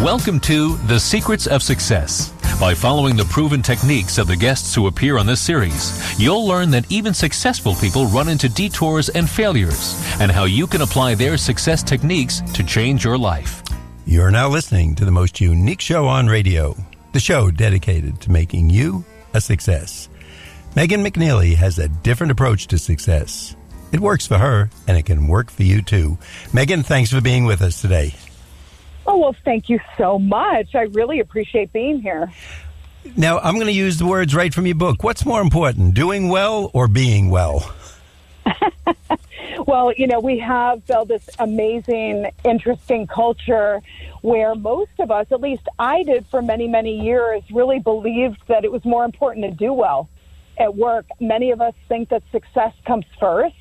Welcome to The Secrets of Success. By following the proven techniques of the guests who appear on this series, you'll learn that even successful people run into detours and failures, and how you can apply their success techniques to change your life. You're now listening to the most unique show on radio, the show dedicated to making you a success. Megan McNealy has a different approach to success. It works for her, and it can work for you too. Megan, thanks for being with us today. Oh, well, thank you so much. I really appreciate being here. Now, I'm going to use the words right from your book. What's more important, doing well or being well? Well, you know, we have built this amazing, interesting culture where most of us, at least I did for many, many years, really believed that it was more important to do well at work. Many of us think that success comes first,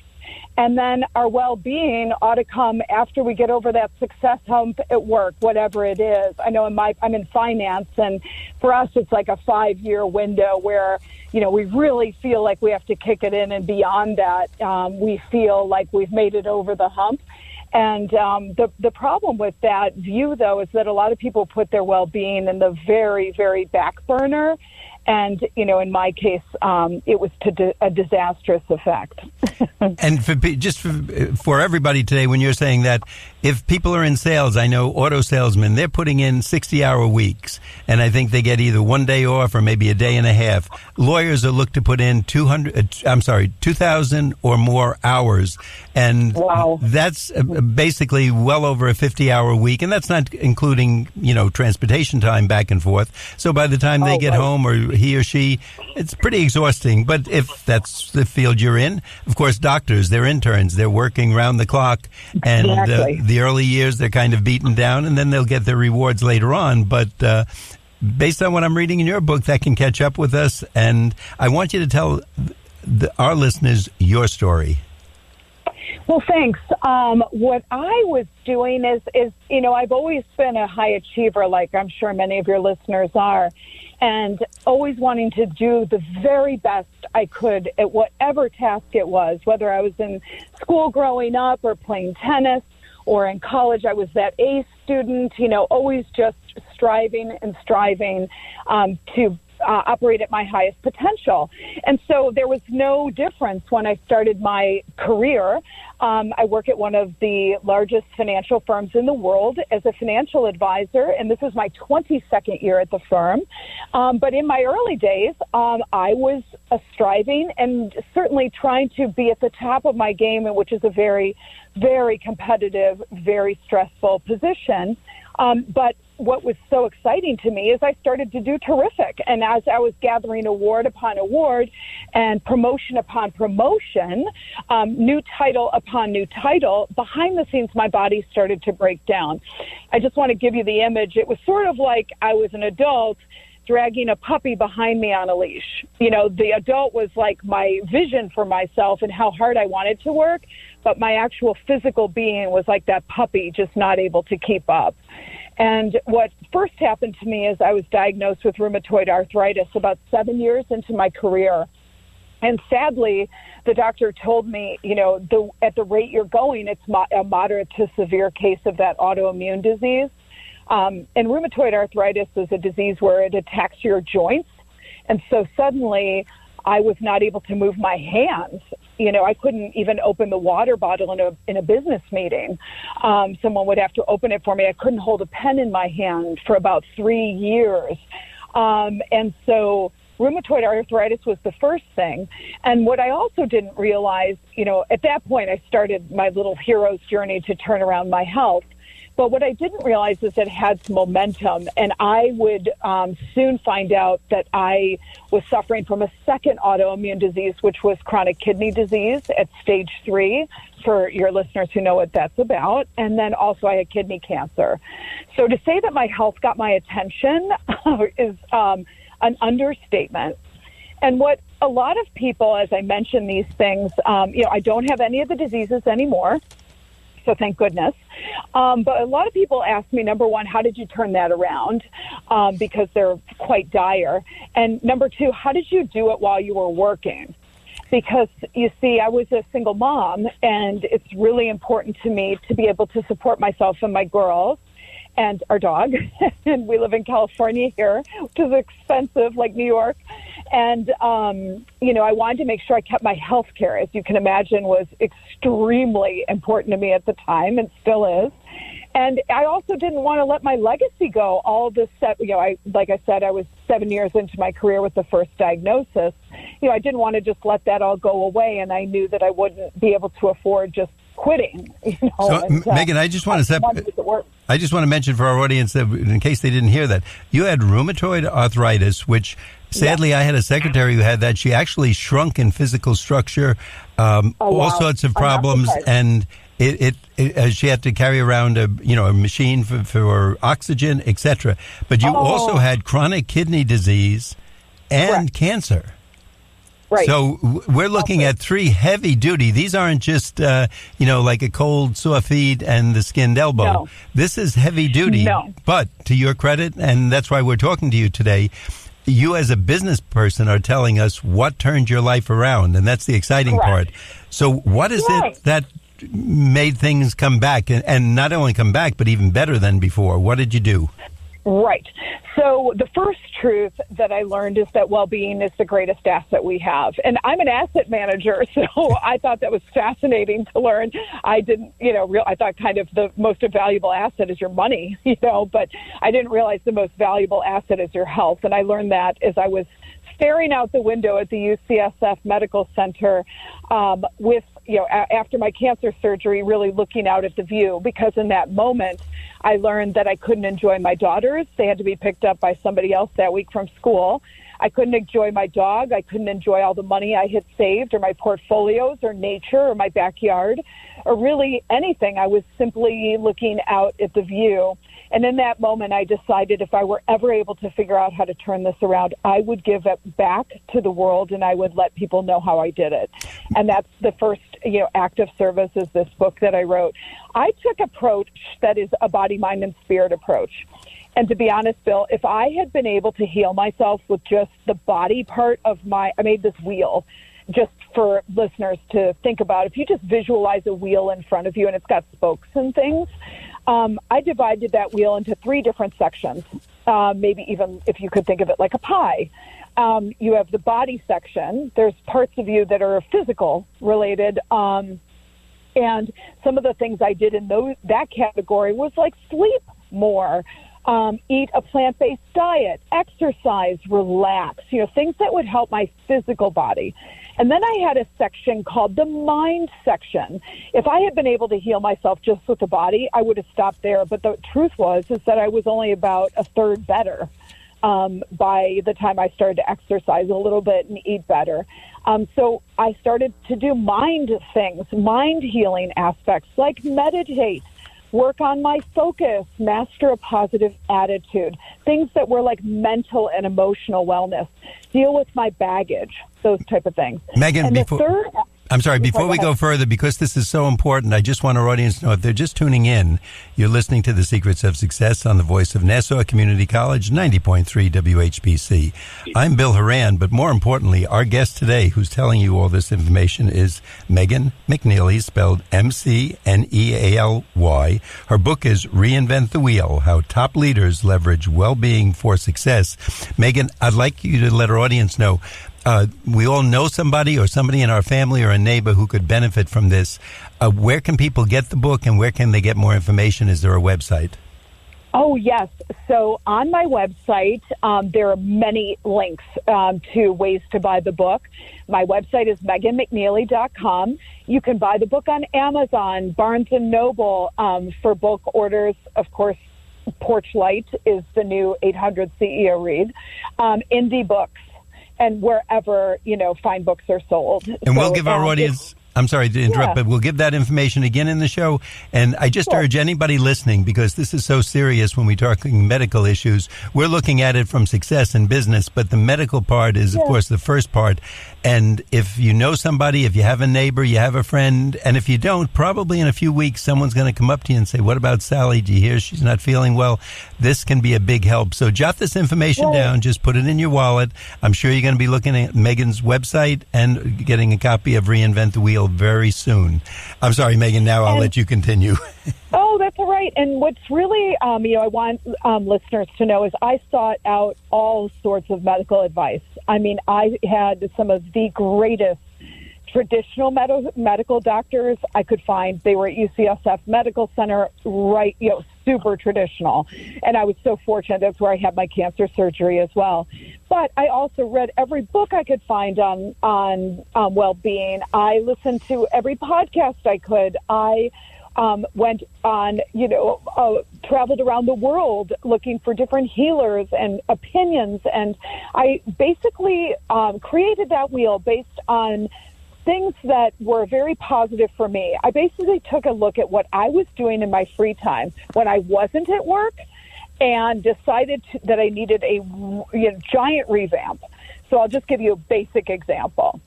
and then our well-being ought to come after we get over that success hump at work, whatever it is. I know I'm in finance, and for us, it's like a 5-year window where, you know, we really feel like we have to kick it in, and beyond that, we feel like we've made it over the hump. And the problem with that view, though, is that a lot of people put their well-being in the very, very back burner. And, you know, in my case, it was to a disastrous effect. And for everybody today, when you're saying that, if people are in sales, I know auto salesmen, they're putting in 60-hour weeks, and I think they get either one day off or maybe a day and a half. Lawyers are looked to put in 2,000 or more hours, and wow. That's basically well over a 50-hour week, and that's not including, you know, transportation time back and forth. So by the time they get home, or he or she, it's pretty exhausting. But if that's the field you're in, of course, doctors, they're interns, they're working round the clock, and exactly. The early years, they're kind of beaten down, and then they'll get their rewards later on. But based on what I'm reading in your book, that can catch up with us. And I want you to tell our listeners your story. Well, thanks. What I was doing is, you know, I've always been a high achiever, like I'm sure many of your listeners are, and always wanting to do the very best I could at whatever task it was, whether I was in school growing up or playing tennis, or in college, I was that A student, you know, always just striving to operate at my highest potential. And so there was no difference when I started my career. I work at one of the largest financial firms in the world as a financial advisor, and this is my 22nd year at the firm. But in my early days, I was striving and certainly trying to be at the top of my game, which is a very, very competitive, very stressful position. But what was so exciting to me is I started to do terrific. And as I was gathering award upon award and promotion upon promotion, new title upon new title, behind the scenes, my body started to break down. I just want to give you the image. It was sort of like I was an adult dragging a puppy behind me on a leash. You know, the adult was like my vision for myself and how hard I wanted to work, but my actual physical being was like that puppy, just not able to keep up. And what first happened to me is I was diagnosed with rheumatoid arthritis about 7 years into my career. And sadly, the doctor told me, you know, at the rate you're going, it's a moderate to severe case of that autoimmune disease. And rheumatoid arthritis is a disease where it attacks your joints. And so suddenly I was not able to move my hands. You know, I couldn't even open the water bottle in a business meeting. Someone would have to open it for me. I couldn't hold a pen in my hand for about 3 years. And so rheumatoid arthritis was the first thing. And what I also didn't realize, you know, at that point I started my little hero's journey to turn around my health. But what I didn't realize is that it had some momentum, and I would soon find out that I was suffering from a second autoimmune disease, which was chronic kidney disease at stage 3, for your listeners who know what that's about. And then also I had kidney cancer. So to say that my health got my attention is an understatement. And what a lot of people, as I mention these things, you know, I don't have any of the diseases anymore. So thank goodness. But a lot of people ask me, number one, how did you turn that around? Because they're quite dire. And number two, how did you do it while you were working? Because, you see, I was a single mom, and it's really important to me to be able to support myself and my girls. and our dog. And we live in California here, which is expensive, like New York. And, I wanted to make sure I kept my health care, as you can imagine, was extremely important to me at the time and still is. And I also didn't want to let my legacy go. All this stuff, like I said, I was 7 years into my career with the first diagnosis. I didn't want to just let that all go away, and I knew that I wouldn't be able to afford just quitting. Megan, I just want to mention for our audience that, in case they didn't hear that, you had rheumatoid arthritis, which sadly I had a secretary who had that. She actually shrunk in physical structure, all sorts of problems, and she had to carry around a machine for oxygen, etc. But you also had chronic kidney disease and cancer. Right. So we're looking at 3 heavy duty. These aren't just, like a cold sore feet and the skinned elbow. No. This is heavy duty. No. But to your credit, and that's why we're talking to you today, you as a business person are telling us what turned your life around, and that's the exciting part. So what is it that made things come back, and not only come back, but even better than before? What did you do? Right. So the first truth that I learned is that well-being is the greatest asset we have. And I'm an asset manager, so I thought that was fascinating to learn. I didn't, I thought kind of the most valuable asset is your money, but I didn't realize the most valuable asset is your health. And I learned that as I was staring out the window at the UCSF Medical Center with, after my cancer surgery, really looking out at the view, because in that moment, I learned that I couldn't enjoy my daughters. They had to be picked up by somebody else that week from school. I couldn't enjoy my dog. I couldn't enjoy all the money I had saved, or my portfolios, or nature, or my backyard, or really anything. I was simply looking out at the view. And in that moment, I decided if I were ever able to figure out how to turn this around, I would give it back to the world, and I would let people know how I did it. And that's the first, act of service is this book that I wrote. I took an approach that is a body, mind, and spirit approach. And to be honest, Bill, if I had been able to heal myself with just the body part of I made this wheel just for listeners to think about. If you just visualize a wheel in front of you and it's got spokes and things, I divided that wheel into 3 different sections, maybe even if you could think of it like a pie. You have the body section. There's parts of you that are physical related. And some of the things I did in that category was like sleep more, eat a plant-based diet, exercise, relax, things that would help my physical body. And then I had a section called the mind section. If I had been able to heal myself just with the body, I would have stopped there. But the truth is that I was only about a third better by the time I started to exercise a little bit and eat better. So I started to do mind things, mind healing aspects, like meditate, work on my focus, master a positive attitude, things that were like mental and emotional wellness, deal with my baggage, those type of things. Megan, before we go further, because this is so important, I just want our audience to know, if they're just tuning in, you're listening to The Secrets of Success on the voice of Nassau Community College, 90.3 WHPC. I'm Bill Horan, but more importantly, our guest today who's telling you all this information is Megan McNealy, spelled McNealy. Her book is Reinvent the Wheel, How Top Leaders Leverage Well-Being for Success. Megan, I'd like you to let our audience know, we all know somebody or somebody in our family or a neighbor who could benefit from this. Where can people get the book, and where can they get more information? Is there a website? Oh, yes. So on my website, there are many links to ways to buy the book. My website is meganmcnealy.com. You can buy the book on Amazon, Barnes & Noble, for bulk orders. Of course, Porch Light is the new 800 CEO read. Indie Books, and wherever, fine books are sold. And we'll give our audience... I'm sorry to interrupt, but we'll give that information again in the show. And I just urge anybody listening, because this is so serious when we're talking medical issues. We're looking at it from success in business, but the medical part is, of course, the first part. And if you know somebody, if you have a neighbor, you have a friend, and if you don't, probably in a few weeks, someone's going to come up to you and say, what about Sally? Do you hear she's not feeling well? This can be a big help. So jot this information down. Just put it in your wallet. I'm sure you're going to be looking at Megan's website and getting a copy of Reinvent the Wheel wheel very soon. I'm sorry, Megan, now I'll let you continue. Oh, that's all right. And what's really, I want listeners to know is I sought out all sorts of medical advice. I mean, I had some of the greatest traditional medical doctors I could find. They were at UCSF Medical Center, right, super traditional. And I was so fortunate. That's where I had my cancer surgery as well. But I also read every book I could find on well-being. I listened to every podcast I could. I went on, traveled around the world looking for different healers and opinions. And I basically created that wheel based on things that were very positive for me. I basically took a look at what I was doing in my free time when I wasn't at work and decided that I needed a giant revamp. So I'll just give you a basic example.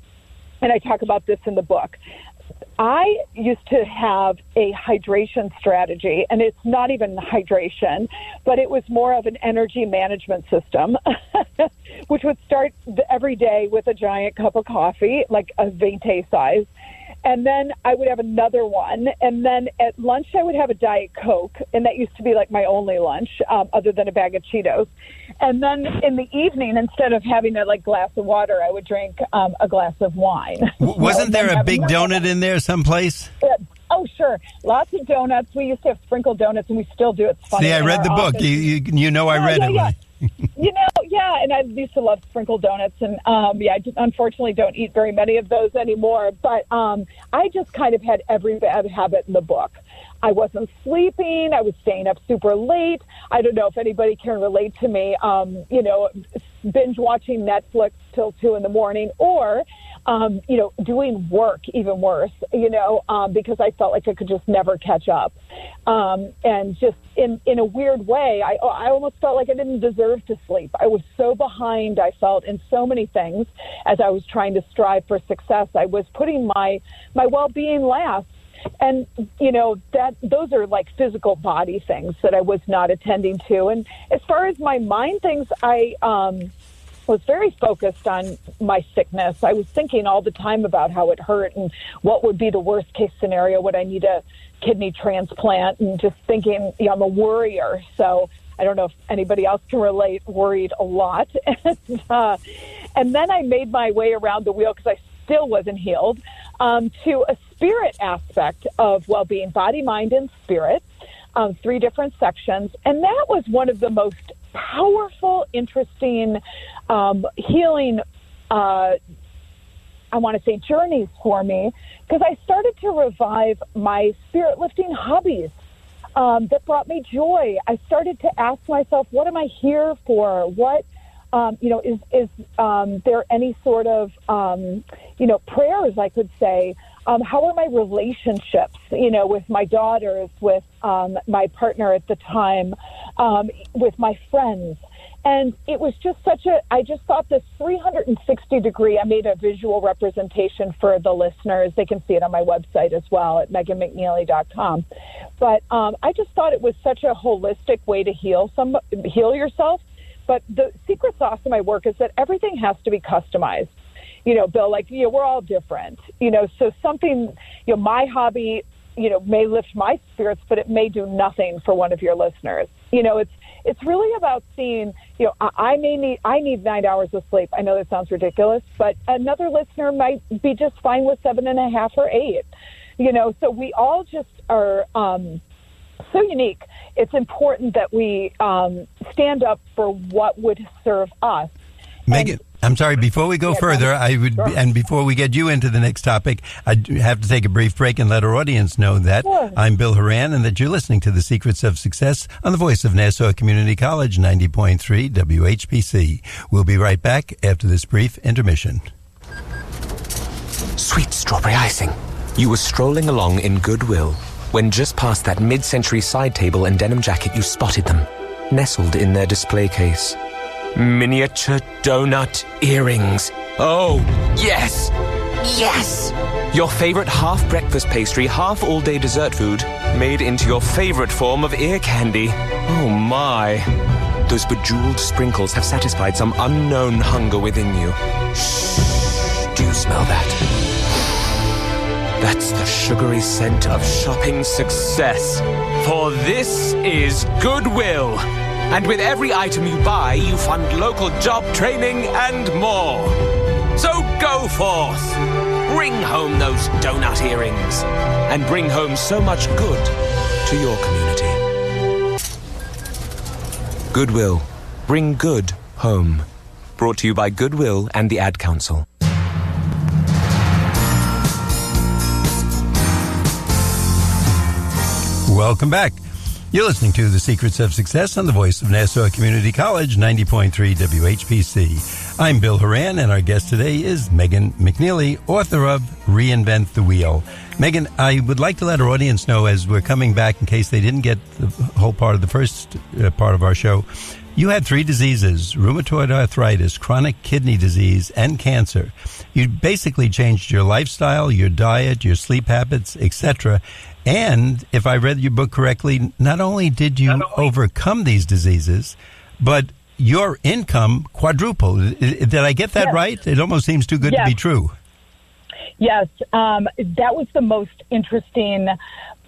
And I talk about this in the book. I used to have a hydration strategy, and it's not even hydration, but it was more of an energy management system, which would start every day with a giant cup of coffee, like a venti size. And then I would have another one. And then at lunch, I would have a Diet Coke. And that used to be like my only lunch, other than a bag of Cheetos. And then in the evening, instead of having a glass of water, I would drink a glass of wine. Wasn't there a big donut in there someplace? Oh, sure. Lots of donuts. We used to have sprinkled donuts, and we still do. It's funny. See, I read the book. I read it. Yeah. And I used to love sprinkled donuts, and I unfortunately don't eat very many of those anymore. But I just kind of had every bad habit in the book. I wasn't sleeping. I was staying up super late. I don't know if anybody can relate to me. Binge watching Netflix till 2 a.m, or doing work even worse. Because I felt like I could just never catch up, and just in a weird way, I almost felt like I didn't deserve to sleep. I was so behind. I felt in so many things as I was trying to strive for success. I was putting my well-being last. And, those are like physical body things that I was not attending to. And as far as my mind things, I was very focused on my sickness. I was thinking all the time about how it hurt and what would be the worst case scenario. Would I need a kidney transplant? And just thinking, I'm a worrier. So I don't know if anybody else can relate, worried a lot. And then I made my way around the wheel because I still wasn't healed, to a spirit aspect of well-being, body, mind, and spirit, 3 different sections. And that was one of the most powerful, interesting, healing, journeys for me, because I started to revive my spirit-lifting hobbies that brought me joy. I started to ask myself, what am I here for? What is there any sort of, prayers I could say? How are my relationships, with my daughters, with my partner at the time, with my friends? And it was just I just thought this 360 degree, I made a visual representation for the listeners. They can see it on my website as well at meganmcnealy.com. But I just thought it was such a holistic way to heal yourself. But the secret sauce of my work is that everything has to be customized. Bill, we're all different, so something, my hobby, may lift my spirits, but it may do nothing for one of your listeners. It's really about seeing, I need 9 hours of sleep. I know that sounds ridiculous, but another listener might be just fine with 7.5 or 8, so we all just are, so unique. It's important that we stand up for what would serve us. Megan, I'm sorry, before we go further, and before we get you into the next topic, I have to take a brief break and let our audience know that I'm Bill Horan and that you're listening to The Secrets of Success on the voice of Nassau Community College, 90.3 WHPC. We'll be right back after this brief intermission. Sweet strawberry icing. You were strolling along in goodwill when just past that mid-century side table and denim jacket you spotted them, nestled in their display case. Miniature donut earrings. Oh, yes! Yes! Your favorite half-breakfast pastry, half-all-day dessert food, made into your favorite form of ear candy. Oh, my. Those bejeweled sprinkles have satisfied some unknown hunger within you. Shh. Do you smell that? That's the sugary scent of shopping success. For this is Goodwill. And with every item you buy, you fund local job training and more. So go forth. Bring home those donut earrings. And bring home so much good to your community. Goodwill. Bring good home. Brought to you by Goodwill and the Ad Council. Welcome back. You're listening to The Secrets of Success on the voice of Nassau Community College, 90.3 WHPC. I'm Bill Horan, and our guest today is Megan McNealy, author of Reinvent the Wheel. Megan, I would like to let our audience know, as we're coming back in case they didn't get the whole part of the first part of our show, you had 3 diseases: rheumatoid arthritis, chronic kidney disease, and cancer. You basically changed your lifestyle, your diet, your sleep habits, etc. And if I read your book correctly, not only did you overcome these diseases, but your income quadrupled. Did I get that right? It almost seems too good to be true. Yes, that was the most interesting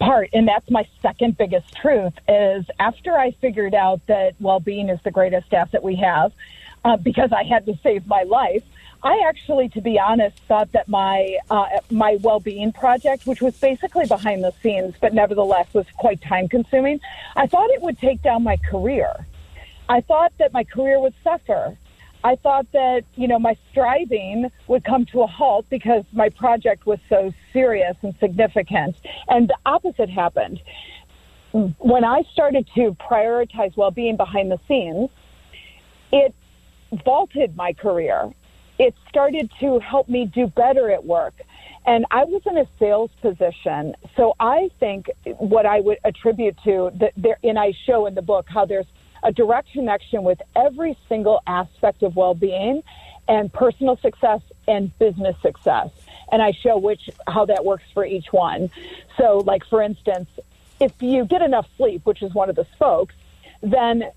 part, and that's my second biggest truth, is after I figured out that well-being is the greatest asset we have, because I had to save my life, I actually, to be honest, thought that my well-being project, which was basically behind the scenes, but nevertheless was quite time-consuming, I thought it would take down my career. I thought that my career would suffer. I thought that, my striving would come to a halt because my project was so serious and significant. And the opposite happened. When I started to prioritize well-being behind the scenes, it vaulted my career. It started to help me do better at work. And I was in a sales position. So I think what I would attribute to, and I show in the book how there's a direct connection with every single aspect of well-being and personal success and business success. And I show how that works for each one. So, like, for instance, if you get enough sleep, which is one of the spokes, then,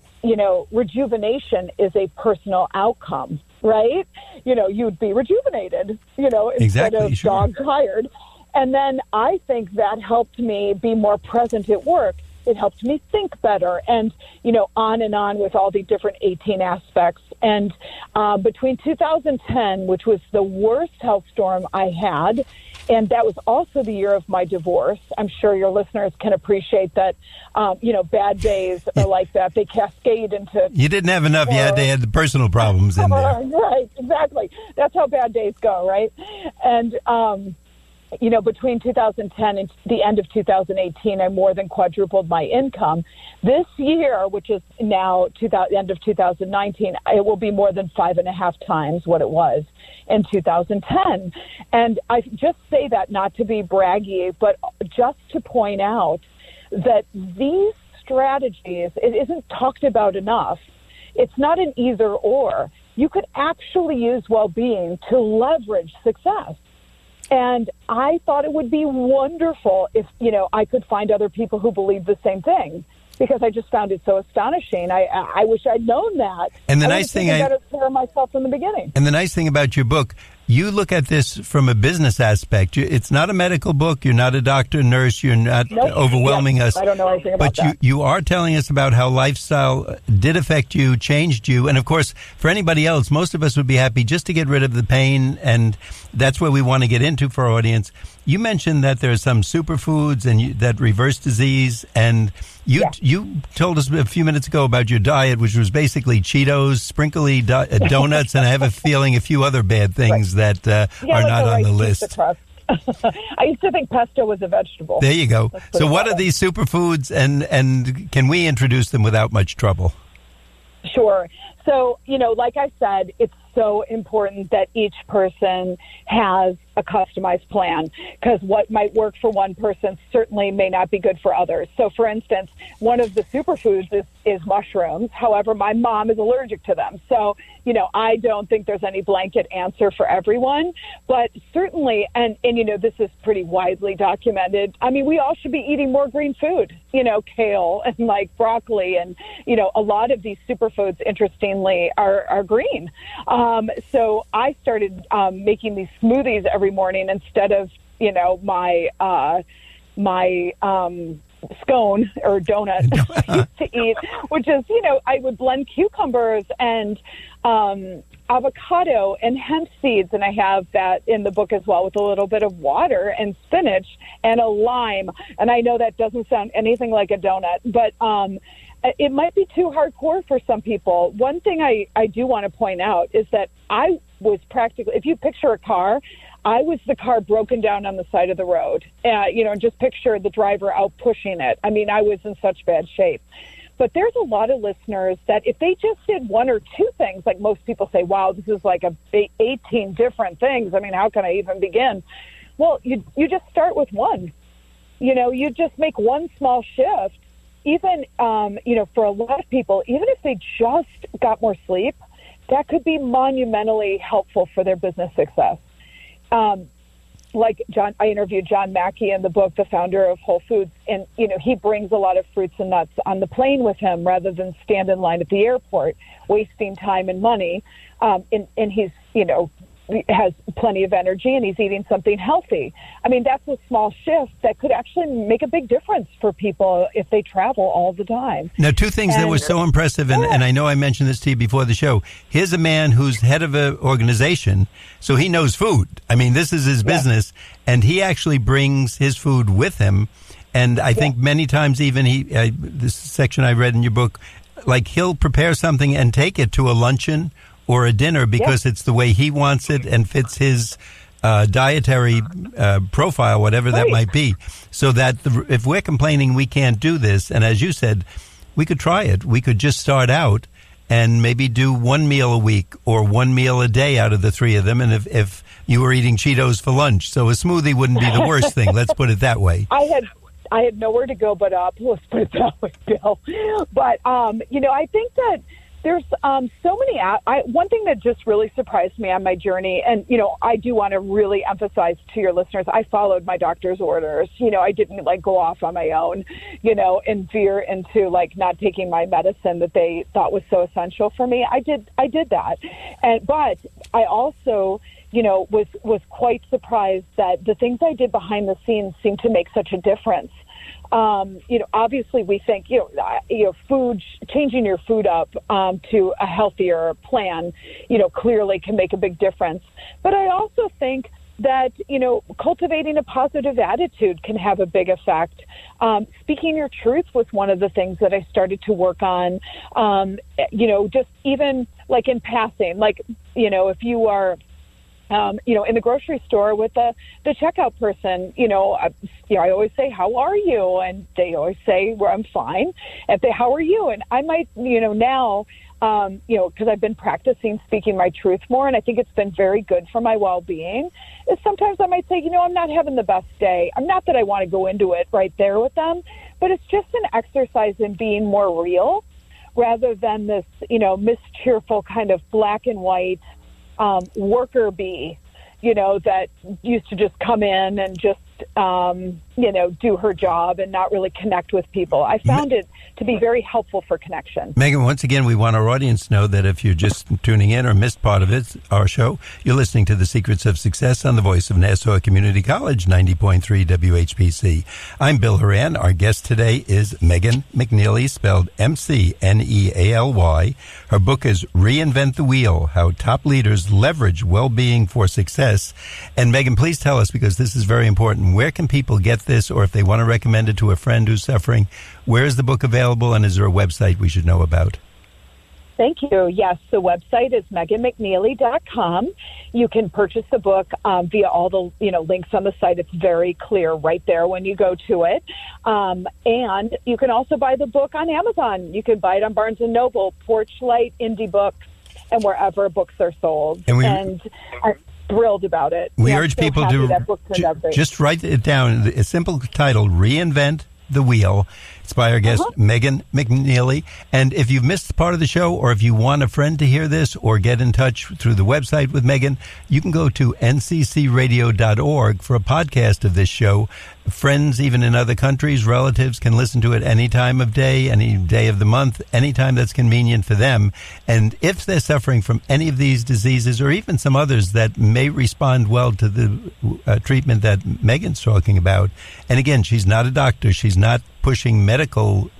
rejuvenation is a personal outcome, right? You'd be rejuvenated, instead of dog tired. And then I think that helped me be more present at work. It helped me think better, and, on and on with all the different 18 aspects. And between 2010, which was the worst health storm I had, and that was also the year of my divorce. I'm sure your listeners can appreciate that, bad days are like that. They cascade into... You didn't have enough. They had the personal problems in there. Right, exactly. That's how bad days go, right? And... between 2010 and the end of 2018, I more than quadrupled my income. This year, which is now end of 2019, it will be more than 5.5 times what it was in 2010. And I just say that not to be braggy, but just to point out that these strategies, it isn't talked about enough. It's not an either or. You could actually use well-being to leverage success. And I thought it would be wonderful if, I could find other people who believe the same thing, because I just found it so astonishing. I wish I'd known that. And the nice thing, I got to care myself from the beginning. And the nice thing about your book, you look at this from a business aspect. It's not a medical book. You're not a doctor, nurse. You're not overwhelming us. I don't know anything about that. But you are telling us about how lifestyle did affect you, changed you. And, of course, for anybody else, most of us would be happy just to get rid of the pain, and that's where we want to get into for our audience. You mentioned that there are some superfoods and that reverse disease, and you told us a few minutes ago about your diet, which was basically Cheetos, sprinkly donuts, and I have a feeling a few other bad things that are not on the list. I used to think pesto was a vegetable. There you go. So what are these superfoods, and can we introduce them without much trouble? Sure. So, like I said, it's so important that each person has a customized plan, because what might work for one person certainly may not be good for others. So, for instance, one of the superfoods is mushrooms. However, my mom is allergic to them. So, I don't think there's any blanket answer for everyone. But certainly, and this is pretty widely documented, I mean, we all should be eating more green food, kale and like broccoli. And, a lot of these superfoods, interestingly, are green. So I started making these smoothies every morning instead of my scone or donut I used to eat, which is, I would blend cucumbers and avocado and hemp seeds, and I have that in the book as well, with a little bit of water and spinach and a lime. And I know that doesn't sound anything like a donut, but it might be too hardcore for some people. One thing I do want to point out is that I was practically, if you picture a car, I was the car broken down on the side of the road. Just picture the driver out pushing it. I mean, I was in such bad shape. But there's a lot of listeners that if they just did one or two things, like most people say, wow, this is like 18 different things. I mean, how can I even begin? Well, you just start with one. You just make one small shift. Even, for a lot of people, even if they just got more sleep, that could be monumentally helpful for their business success. Like I interviewed John Mackey in the book, the founder of Whole Foods, and, he brings a lot of fruits and nuts on the plane with him rather than stand in line at the airport, wasting time and money. And he's, has plenty of energy and he's eating something healthy. I mean, that's a small shift that could actually make a big difference for people if they travel all the time. Now, two things that were so impressive, and I know I mentioned this to you before the show. Here's a man who's head of an organization, so he knows food. I mean, this is his business, and he actually brings his food with him. And I think many times even this section I read in your book, like he'll prepare something and take it to a luncheon or a dinner because it's the way he wants it and fits his dietary profile, whatever that might be. So that if we're complaining we can't do this, and as you said, we could try it. We could just start out and maybe do one meal a week or one meal a day out of the three of them. And if you were eating Cheetos for lunch, so a smoothie wouldn't be the worst thing. Let's put it that way. I had nowhere to go but up. Let's put it that way, Bill. But, I think that there's so many. One thing that just really surprised me on my journey, and, I do want to really emphasize to your listeners, I followed my doctor's orders. I didn't go off on my own, and veer into not taking my medicine that they thought was so essential for me. I did that. But I also, was quite surprised that the things I did behind the scenes seemed to make such a difference. Obviously we think, food, changing your food up to a healthier plan, clearly can make a big difference. But I also think that, cultivating a positive attitude can have a big effect. Speaking your truth was one of the things that I started to work on, just even in passing, if you are in the grocery store with the checkout person, I always say, how are you? And they always say, well, I'm fine. And they, how are you? And I might, now, because I've been practicing speaking my truth more, and I think it's been very good for my well-being, is sometimes I might say, I'm not having the best day. I'm not that I want to go into it right there with them, but it's just an exercise in being more real rather than this, mischeerful kind of black and white worker bee, that used to just come in and just, do her job and not really connect with people. I found it to be very helpful for connection. Megan, once again, we want our audience to know that if you're just tuning in or missed part of it, our show, you're listening to The Secrets of Success on the voice of Nassau Community College, 90.3 WHPC. I'm Bill Horan. Our guest today is Megan McNealy, spelled McNealy. Her book is Reinvent the Wheel, How Top Leaders Leverage Well-Being for Success. And Megan, please tell us, because this is very important, where can people get this, or if they want to recommend it to a friend who's suffering, where is the book available, and is there a website we should know about? Thank you. Yes, the website is meganmcnealy.com. You can purchase the book via all the links on the site. It's very clear right there when you go to it. And you can also buy the book on Amazon. You can buy it on Barnes & Noble, Porchlight, Indie Books, and wherever books are sold. And I'm thrilled about it. We urge people to just write it down. A simple title, Reinvent the Wheel. It's by our guest, Megan McNealy. And if you've missed part of the show, or if you want a friend to hear this, or get in touch through the website with Megan, you can go to nccradio.org for a podcast of this show. Friends, even in other countries, relatives can listen to it any time of day, any day of the month, anytime that's convenient for them. And if they're suffering from any of these diseases, or even some others that may respond well to the treatment that Megan's talking about, and again, she's not a doctor, she's not pushing medical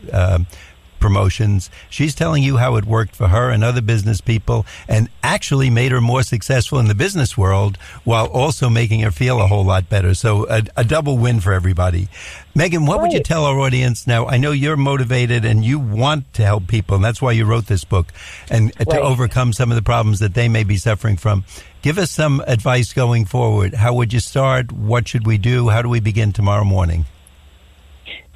promotions. She's telling you how it worked for her and other business people, and actually made her more successful in the business world while also making her feel a whole lot better. So a double win for everybody. Megan, what would you tell our audience now? I know you're motivated and you want to help people, and that's why you wrote this book, and to overcome some of the problems that they may be suffering from. Give us some advice going forward. How would you start? What should we do? How do we begin tomorrow morning?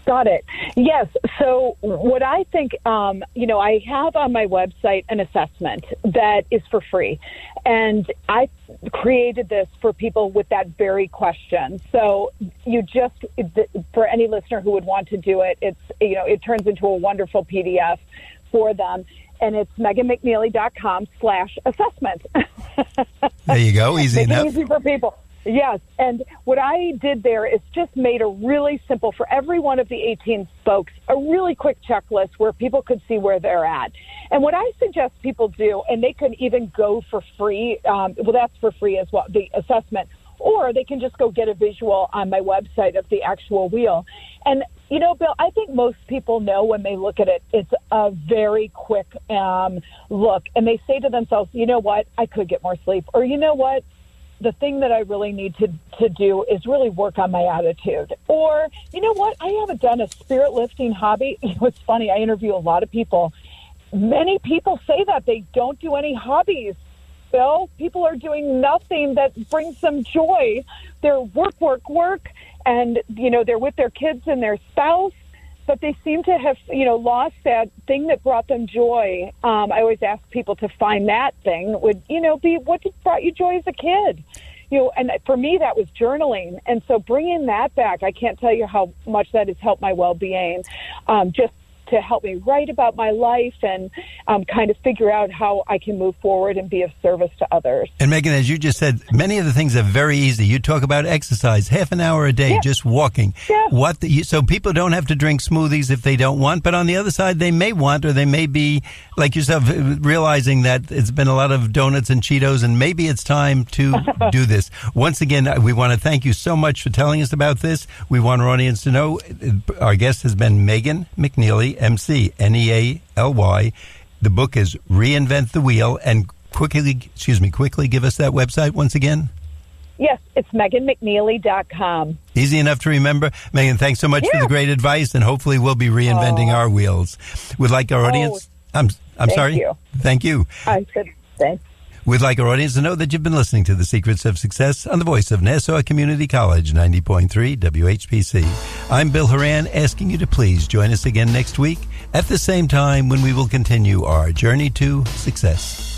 Got it. Yes. So what I think, I have on my website an assessment that is for free. And I created this for people with that very question. So for any listener who would want to do it, it turns into a wonderful PDF for them. And it's meganmcnealy.com/assessment. There you go. Easy enough. Easy for people. Yes, and what I did there is just made a really simple, for every one of the 18 spokes, a really quick checklist where people could see where they're at. And what I suggest people do, and they can even go for free, that's for free as well, the assessment, or they can just go get a visual on my website of the actual wheel. And, Bill, I think most people know when they look at it, it's a very quick look, and they say to themselves, you know what, I could get more sleep, or you know what, the thing that I really need to do is really work on my attitude. Or, you know what, I haven't done a spirit lifting hobby. It's funny, I interview a lot of people. Many people say that they don't do any hobbies. Bill, people are doing nothing that brings them joy. They're work, and, they're with their kids and their spouse, but they seem to have, lost that thing that brought them joy. I always ask people to find that thing would, be what brought you joy as a kid. And for me, that was journaling. And so bringing that back, I can't tell you how much that has helped my well-being, just to help me write about my life and kind of figure out how I can move forward and be of service to others. And Megan, as you just said, many of the things are very easy. You talk about exercise, half an hour a day, just walking. Yeah. So people don't have to drink smoothies if they don't want, but on the other side, they may want, or they may be, like yourself, realizing that it's been a lot of donuts and Cheetos, and maybe it's time to do this. Once again, we want to thank you so much for telling us about this. We want our audience to know our guest has been Megan McNealy, McNealy. The book is Reinvent the Wheel. And quickly give us that website once again. Yes, it's meganmcnealy.com. Easy enough to remember. Megan, thanks so much for the great advice, and hopefully we'll be reinventing our wheels. We'd like our audience... I'm sorry? You. Thank you. I said thanks. We'd like our audience to know that you've been listening to The Secrets of Success on the voice of Nassau Community College, 90.3 WHPC. I'm Bill Horan, asking you to please join us again next week at the same time when we will continue our journey to success.